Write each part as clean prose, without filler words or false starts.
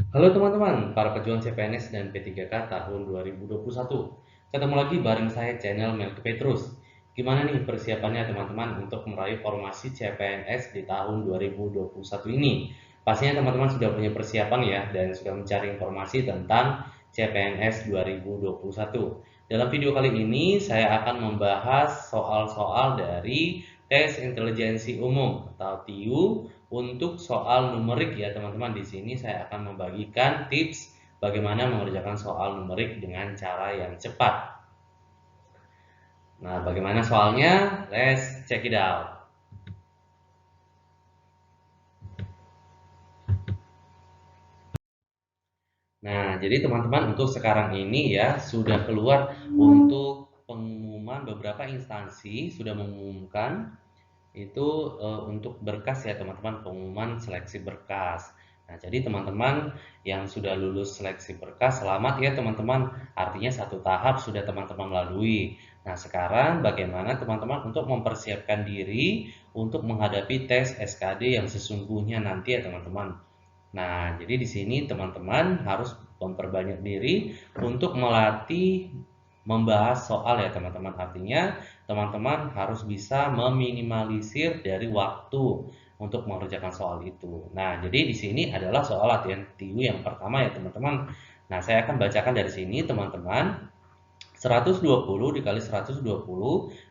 Halo teman-teman, para pejuang CPNS dan P3K tahun 2021. Ketemu lagi bareng saya channel Melki Petrus. Gimana nih persiapannya teman-teman untuk meraih formasi CPNS di tahun 2021 ini? Pastinya teman-teman sudah punya persiapan ya dan sudah mencari informasi tentang CPNS 2021. Dalam video kali ini saya akan membahas soal-soal dari tes intelijensi umum atau TIU untuk soal numerik ya teman-teman. Di sini saya akan membagikan tips bagaimana mengerjakan soal numerik dengan cara yang cepat. Nah, bagaimana soalnya? Let's check it out. Nah, jadi teman-teman untuk sekarang ini ya sudah keluar untuk pengumuman beberapa instansi sudah mengumumkan itu untuk berkas ya teman-teman, pengumuman seleksi berkas. Nah, jadi teman-teman yang sudah lulus seleksi berkas, selamat ya teman-teman. Artinya satu tahap sudah teman-teman lalui. Nah, sekarang bagaimana teman-teman untuk mempersiapkan diri untuk menghadapi tes SKD yang sesungguhnya nanti ya teman-teman. Nah, jadi di sini teman-teman harus memperbanyak diri untuk melatih membahas soal ya teman-teman. Artinya teman-teman harus bisa meminimalisir dari waktu untuk mengerjakan soal itu. Nah, jadi di sini adalah soal latihan TIW yang pertama ya teman-teman. Nah, saya akan bacakan dari sini teman-teman. 120 dikali 120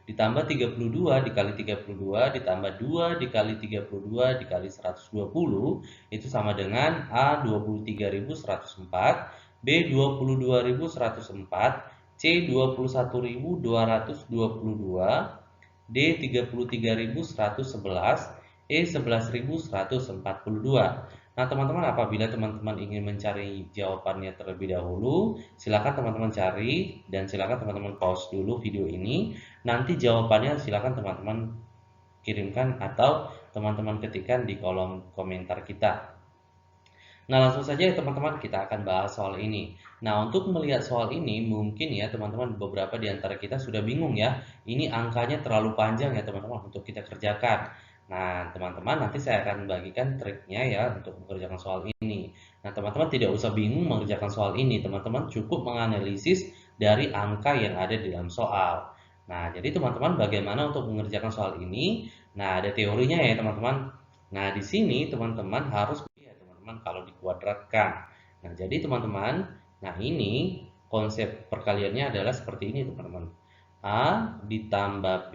ditambah 32 dikali 32 ditambah 2 dikali 32 dikali 120 itu sama dengan A 23.104, B 22.104, C 21.222, D 33.111, E 11.142. Nah, teman-teman apabila teman-teman ingin mencari jawabannya terlebih dahulu, silakan teman-teman cari dan silakan teman-teman pause dulu video ini. Nanti jawabannya silakan teman-teman kirimkan atau teman-teman ketikkan di kolom komentar kita. Nah, langsung saja ya teman-teman kita akan bahas soal ini. Nah, untuk melihat soal ini mungkin ya teman-teman beberapa di antara kita sudah bingung ya. Ini angkanya terlalu panjang ya teman-teman untuk kita kerjakan. Nah, teman-teman nanti saya akan bagikan triknya ya untuk mengerjakan soal ini. Nah, teman-teman tidak usah bingung mengerjakan soal ini. Teman-teman cukup menganalisis dari angka yang ada di dalam soal. Nah, jadi teman-teman bagaimana untuk mengerjakan soal ini? Nah, ada teorinya ya teman-teman. Nah, di sini teman-teman harus ya teman-teman kalau dikuadratkan. Nah, jadi teman-teman, nah ini konsep perkaliannya adalah seperti ini teman-teman. A ditambah B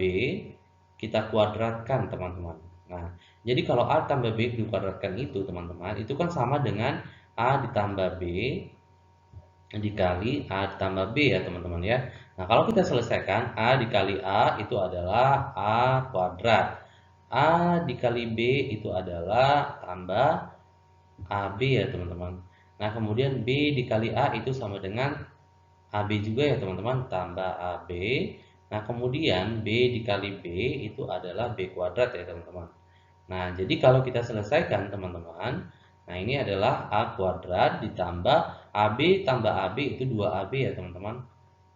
kita kuadratkan teman-teman. Nah, jadi kalau A tambah B dikuadratkan itu teman-teman, itu kan sama dengan A ditambah B dikali A ditambah B ya teman-teman ya. Nah, kalau kita selesaikan A dikali A itu adalah A kuadrat. A dikali B itu adalah tambah AB ya teman-teman. Nah, kemudian B dikali A itu sama dengan AB juga ya teman-teman, tambah AB. Nah, kemudian B dikali B itu adalah B kuadrat ya teman-teman. Nah, jadi kalau kita selesaikan teman-teman, nah ini adalah A kuadrat ditambah AB tambah AB itu 2AB ya teman-teman.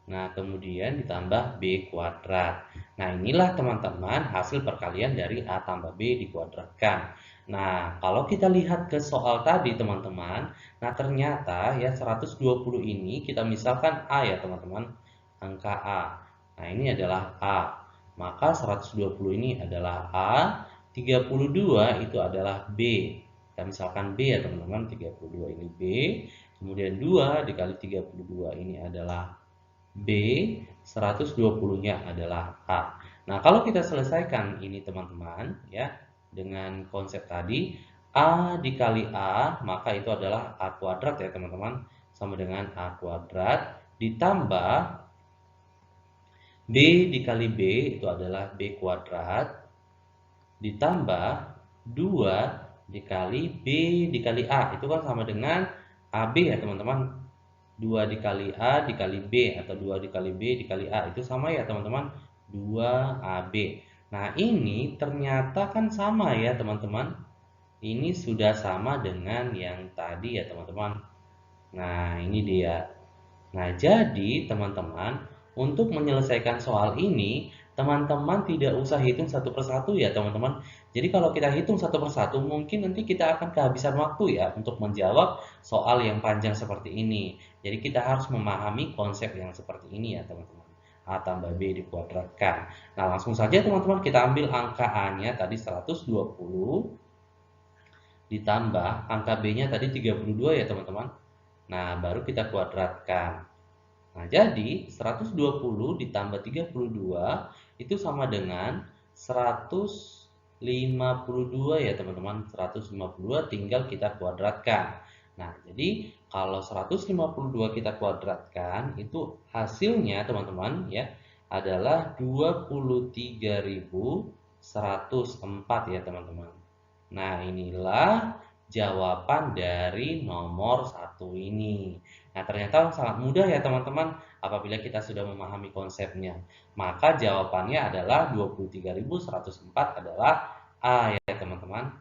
Nah, kemudian ditambah B kuadrat. Nah, inilah teman-teman hasil perkalian dari A tambah B dikuadratkan. Nah, kalau kita lihat ke soal tadi teman-teman, nah ternyata ya 120 ini kita misalkan A ya teman-teman, angka A. Nah, ini adalah A. Maka 120 ini adalah A, 32 itu adalah B. Kita misalkan B ya teman-teman, 32 ini B, kemudian 2 dikali 32 ini adalah B, 120-nya adalah A. Nah, kalau kita selesaikan ini teman-teman ya dengan konsep tadi A dikali A, maka itu adalah A kuadrat ya teman-teman, sama dengan A kuadrat ditambah B dikali B itu adalah B kuadrat ditambah 2 dikali B dikali A. Itu kan sama dengan AB ya teman-teman. 2 dikali A dikali B atau 2 dikali B dikali A itu sama ya teman-teman, 2AB. Nah, ini ternyata kan sama ya teman-teman. Ini sudah sama dengan yang tadi ya teman-teman. Nah, ini dia. Nah, jadi teman-teman, untuk menyelesaikan soal ini, teman-teman tidak usah hitung satu persatu ya teman-teman. Jadi kalau kita hitung satu persatu, mungkin nanti kita akan kehabisan waktu ya untuk menjawab soal yang panjang seperti ini. Jadi kita harus memahami konsep yang seperti ini ya teman-teman. A tambah B dikuadratkan. Nah langsung saja teman-teman kita ambil angka A-nya tadi 120 ditambah angka B-nya tadi 32 ya teman-teman. Nah baru kita kuadratkan. Nah, jadi 120 ditambah 32 itu sama dengan 152 ya teman-teman. 152 tinggal kita kuadratkan. Nah, jadi kalau 152 kita kuadratkan itu hasilnya teman-teman ya adalah 23.104 ya teman-teman. Nah, inilah jawaban dari nomor 1 ini. Nah, ternyata sangat mudah ya teman-teman apabila kita sudah memahami konsepnya. Maka jawabannya adalah 23.104 adalah A ya teman-teman.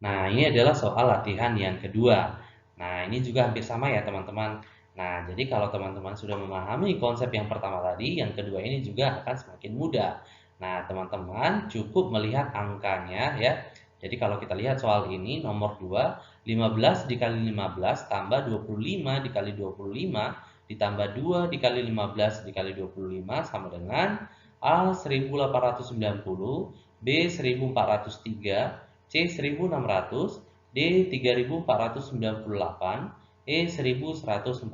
Nah, ini adalah soal latihan yang kedua. Nah, ini juga hampir sama ya teman-teman. Nah, jadi kalau teman-teman sudah memahami konsep yang pertama tadi, yang kedua ini juga akan semakin mudah. Nah, teman-teman cukup melihat angkanya ya. Jadi kalau kita lihat soal ini nomor 2, 15 dikali 15 tambah 25 dikali 25 ditambah 2 dikali 15 dikali 25 sama dengan A 1890, B 1403, C 1600, D 3498, E 1142.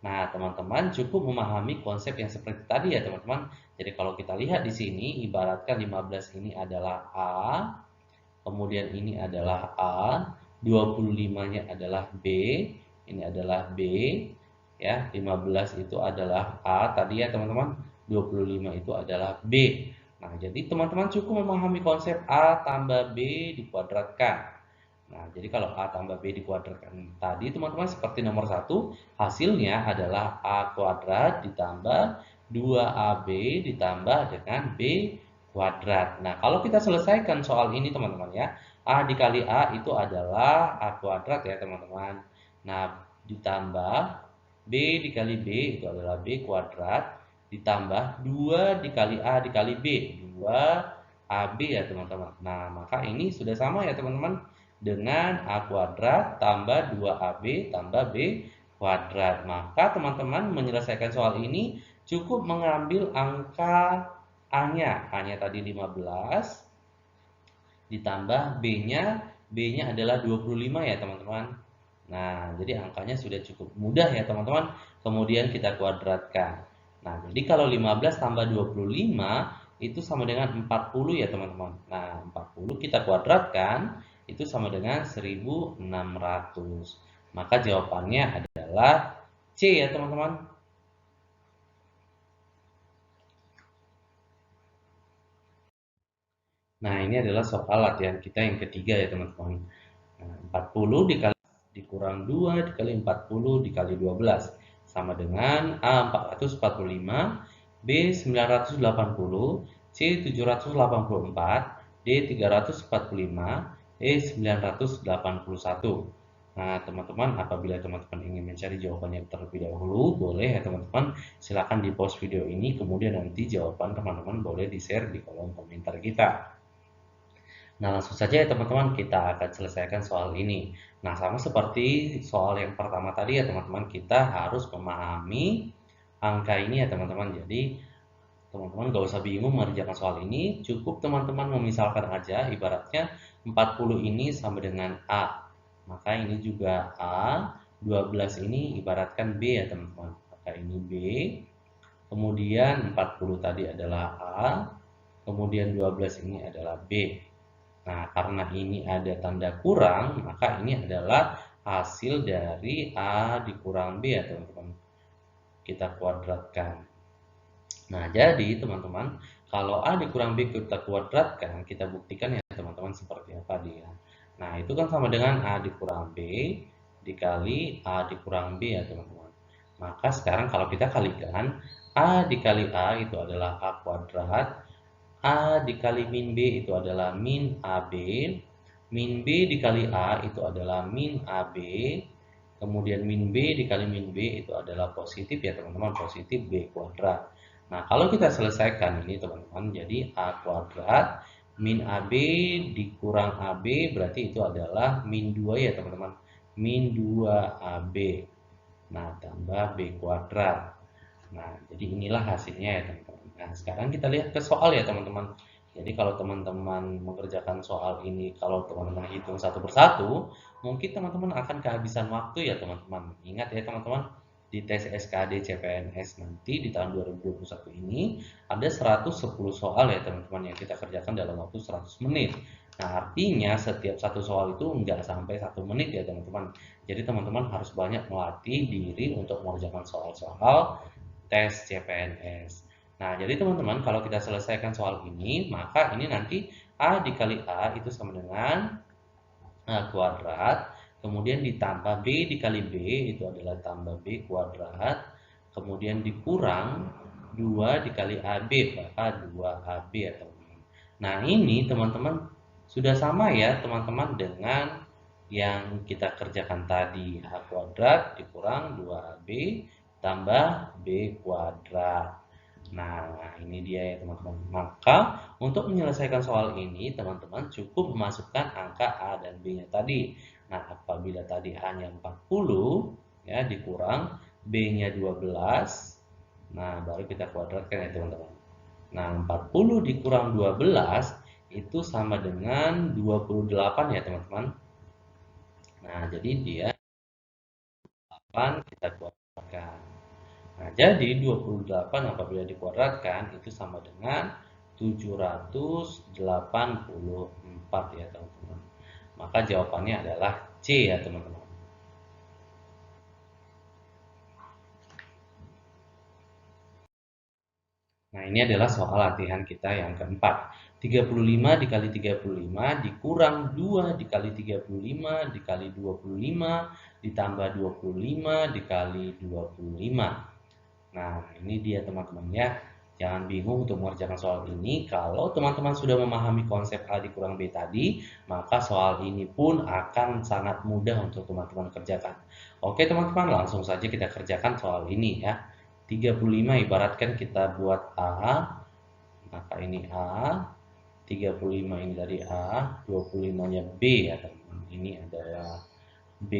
Nah, teman-teman cukup memahami konsep yang seperti tadi ya, teman-teman. Jadi kalau kita lihat di sini ibaratkan 15 ini adalah A, kemudian ini adalah A, 25-nya adalah B, ini adalah B, ya, 15 itu adalah A tadi ya, teman-teman. 25 itu adalah B. Nah, jadi teman-teman cukup memahami konsep A tambah B dikuadratkan. Nah, jadi kalau A tambah B dikuadratkan tadi, teman-teman seperti nomor 1, hasilnya adalah A kuadrat ditambah 2AB ditambah dengan B kuadrat. Nah, kalau kita selesaikan soal ini, teman-teman ya, A dikali A itu adalah A kuadrat ya, teman-teman. Nah, ditambah B dikali B itu adalah B kuadrat ditambah 2 dikali A dikali B, 2AB ya teman-teman. Nah, maka ini sudah sama ya teman-teman dengan A kuadrat tambah 2AB tambah B kuadrat. Maka teman-teman menyelesaikan soal ini cukup mengambil angka A-nya. A-nya tadi 15 ditambah B-nya adalah 25 ya teman-teman. Nah, jadi angkanya sudah cukup mudah ya teman-teman. Kemudian kita kuadratkan. Nah, jadi kalau 15 tambah 25 itu sama dengan 40 ya teman-teman. Nah, 40 kita kuadratkan itu sama dengan 1600. Maka jawabannya adalah C ya teman-teman. Nah, ini adalah soal latihan kita yang ketiga ya teman-teman. Nah, 40 dikurang 2 dikali 40 dikali 12 sama dengan A 445, B 980, C 784, D 345, E 981. Nah, teman-teman apabila teman-teman ingin mencari jawabannya terlebih dahulu, boleh ya teman-teman, silakan di pause video ini, kemudian nanti jawaban teman-teman boleh di-share di kolom komentar kita. Nah, langsung saja ya teman-teman kita akan selesaikan soal ini. Nah, sama seperti soal yang pertama tadi ya teman-teman, kita harus memahami angka ini ya teman-teman. Jadi, teman-teman gak usah bingung mengerjakan soal ini, cukup teman-teman memisalkan aja, ibaratnya 40 ini sama dengan A. Maka ini juga A, 12 ini ibaratkan B ya teman-teman. Maka ini B, kemudian 40 tadi adalah A, kemudian 12 ini adalah B. Nah, karena ini ada tanda kurang, maka ini adalah hasil dari A dikurang B ya teman-teman. Kita kuadratkan. Nah, jadi teman-teman, kalau A dikurang B kita kuadratkan, kita buktikan ya teman-teman seperti apa dia. Nah, itu kan sama dengan A dikurang B dikali A dikurang B ya teman-teman. Maka sekarang kalau kita kalikan, A dikali A itu adalah A kuadrat, A dikali min B itu adalah min AB, min B dikali A itu adalah min AB, kemudian min B dikali min B itu adalah positif ya teman-teman, positif B kuadrat. Nah, kalau kita selesaikan ini teman-teman, jadi A kuadrat min AB dikurang AB berarti itu adalah min 2 ya teman-teman, min 2 AB. Nah, tambah B kuadrat. Nah, jadi inilah hasilnya ya teman-teman. Nah, sekarang kita lihat ke soal ya teman-teman. Jadi kalau teman-teman mengerjakan soal ini, kalau teman-teman hitung satu persatu, mungkin teman-teman akan kehabisan waktu ya teman-teman. Ingat ya teman-teman, di tes SKD CPNS nanti di tahun 2021 ini ada 110 soal ya teman-teman yang kita kerjakan dalam waktu 100 menit. Nah, artinya setiap satu soal itu enggak sampai 1 menit ya teman-teman. Jadi teman-teman harus banyak melatih diri untuk mengerjakan soal-soal tes CPNS. Nah, jadi teman-teman kalau kita selesaikan soal ini, maka ini nanti A dikali A itu sama dengan A kuadrat, kemudian ditambah B dikali B itu adalah tambah B kuadrat, kemudian dikurang 2 dikali AB, maka 2AB ya teman-teman. Nah, ini teman-teman sudah sama ya teman-teman dengan yang kita kerjakan tadi, A kuadrat dikurang 2AB tambah B kuadrat. Nah, ini dia ya teman-teman. Maka untuk menyelesaikan soal ini, teman-teman cukup memasukkan angka A dan B-nya tadi. Nah, apabila tadi A-nya 40, ya dikurang B-nya 12, nah baru kita kuadratkan ya teman-teman. Nah, 40 dikurang 12 itu sama dengan 28 ya teman-teman. Nah, jadi dia 8 kita kuadratkan. Nah, jadi 28 apabila dikuadratkan itu sama dengan 784 ya teman-teman. Maka jawabannya adalah C ya teman-teman. Nah, ini adalah soal latihan kita yang keempat. 35 dikali 35 dikurang 2 dikali 35 dikali 25 ditambah 25 dikali 25. Nah, ini dia teman-teman ya. Jangan bingung untuk mengerjakan soal ini. Kalau teman-teman sudah memahami konsep A dikurang B tadi, maka soal ini pun akan sangat mudah untuk teman-teman kerjakan. Oke teman-teman, langsung saja kita kerjakan soal ini ya. 35 ibaratkan kita buat A, maka ini A, 35 ini dari A, 25-nya B ya teman-teman. Ini adalah B,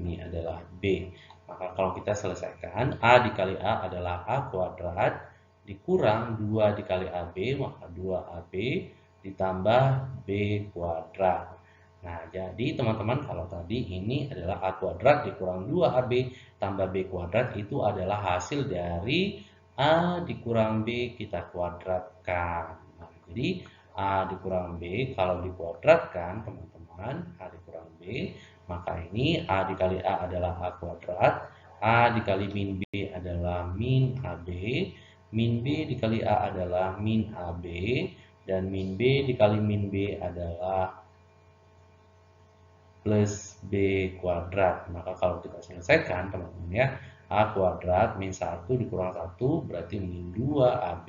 ini adalah B. Maka kalau kita selesaikan, A dikali A adalah A kuadrat, dikurang 2 dikali AB, maka 2AB, ditambah B kuadrat. Nah, jadi teman-teman kalau tadi ini adalah A kuadrat dikurang 2AB tambah B kuadrat itu adalah hasil dari A dikurang B kita kuadratkan. Nah, jadi A dikurang B kalau dikuadratkan teman-teman, A dikurang B, maka ini A dikali A adalah A kuadrat, A dikali min B adalah min AB, min B dikali A adalah min AB, dan min B dikali min B adalah plus B kuadrat. Maka kalau kita selesaikan teman-teman ya, A kuadrat min 1 dikurang 1 berarti min 2AB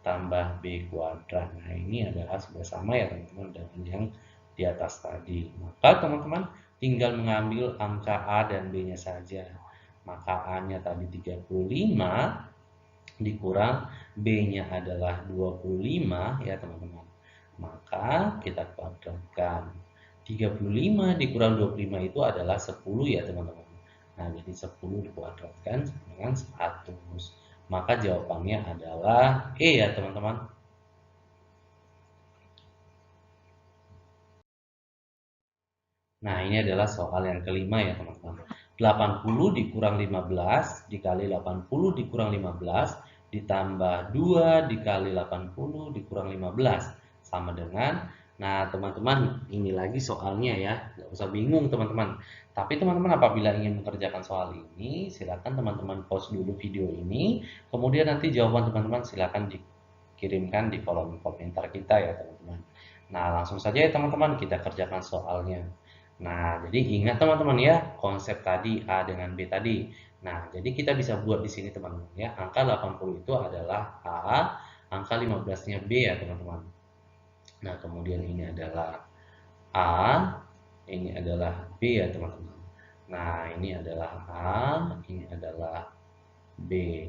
tambah B kuadrat. Nah, ini adalah sudah sama ya teman-teman dengan yang di atas tadi. Maka teman-teman tinggal mengambil angka A dan B-nya saja. Maka A-nya tadi 35 dikurang B-nya adalah 25 ya teman-teman. Maka kita kuadratkan. 35 dikurang 25 itu adalah 10 ya teman-teman. Nah, jadi 10 dikuadratkan dengan 100. Maka jawabannya adalah E ya teman-teman. Nah, ini adalah soal yang kelima ya teman-teman. 80 dikurang 15 dikali 80 dikurang 15 ditambah 2 dikali 80 dikurang 15 sama dengan, nah teman-teman ini lagi soalnya ya, nggak usah bingung teman-teman. Tapi teman-teman apabila ingin mengerjakan soal ini, silakan teman-teman pause dulu video ini, kemudian nanti jawaban teman-teman silakan dikirimkan di kolom komentar kita ya teman-teman. Nah, langsung saja ya teman-teman kita kerjakan soalnya. Nah, jadi ingat teman-teman ya, konsep tadi A dengan B tadi. Nah, jadi kita bisa buat di sini teman-teman ya. Angka 80 itu adalah A, angka 15-nya B ya teman-teman. Nah, kemudian ini adalah A, ini adalah B ya teman-teman. Nah, ini adalah A, ini adalah B.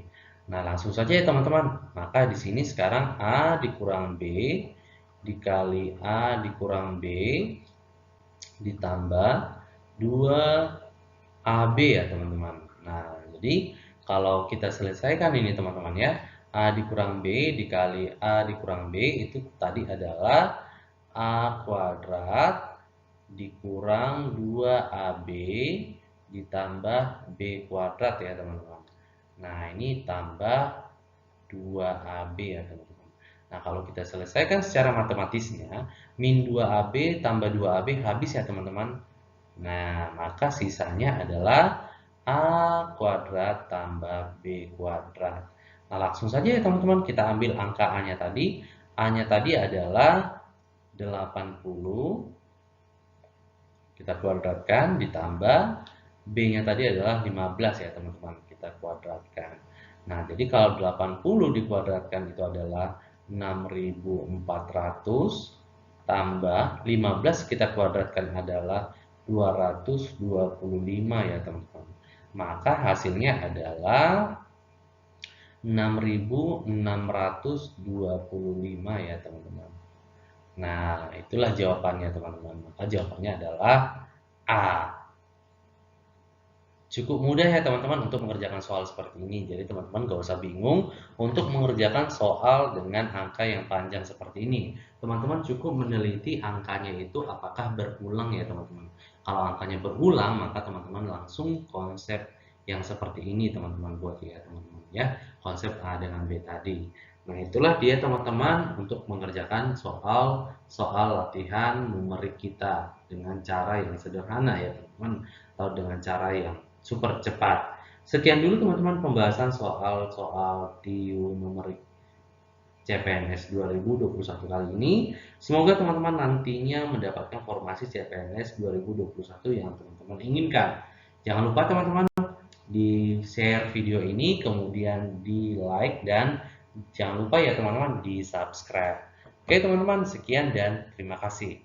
Nah, langsung saja ya teman-teman. Maka di sini sekarang A dikurang B dikali A dikurang B ditambah 2AB ya teman-teman. Nah, jadi kalau kita selesaikan ini teman-teman ya, A dikurang B dikali A dikurang B itu tadi adalah A kuadrat dikurang 2AB ditambah B kuadrat ya teman-teman. Nah, ini tambah 2AB ya teman-teman. Nah, kalau kita selesaikan secara matematisnya, min 2AB tambah 2AB habis ya teman-teman. Nah, maka sisanya adalah A kuadrat tambah B kuadrat. Nah, langsung saja ya teman-teman, kita ambil angka A-nya tadi. A-nya tadi adalah 80, kita kuadratkan, ditambah B-nya tadi adalah 15 ya teman-teman, kita kuadratkan. Nah, jadi kalau 80 dikuadratkan itu adalah 6.400 tambah 15 kita kuadratkan adalah 225 ya teman-teman. Maka hasilnya adalah 6.625 ya teman-teman. Nah, itulah jawabannya teman-teman. Maka jawabannya adalah A. Cukup mudah ya teman-teman untuk mengerjakan soal seperti ini. Jadi teman-teman gak usah bingung untuk mengerjakan soal dengan angka yang panjang seperti ini. Teman-teman cukup meneliti angkanya itu apakah berulang ya teman-teman. Kalau angkanya berulang maka teman-teman langsung konsep yang seperti ini teman-teman buat ya teman-teman ya. Konsep A dengan B tadi. Nah itulah dia teman-teman untuk mengerjakan soal latihan numerik kita dengan cara yang sederhana ya teman-teman. Atau dengan cara yang super cepat. Sekian dulu teman-teman pembahasan soal-soal TIU numerik CPNS 2021 kali ini. Semoga teman-teman nantinya mendapatkan formasi CPNS 2021 yang teman-teman inginkan. Jangan lupa teman-teman di share video ini, kemudian di like, dan jangan lupa ya teman-teman di subscribe. Oke teman-teman, sekian dan terima kasih.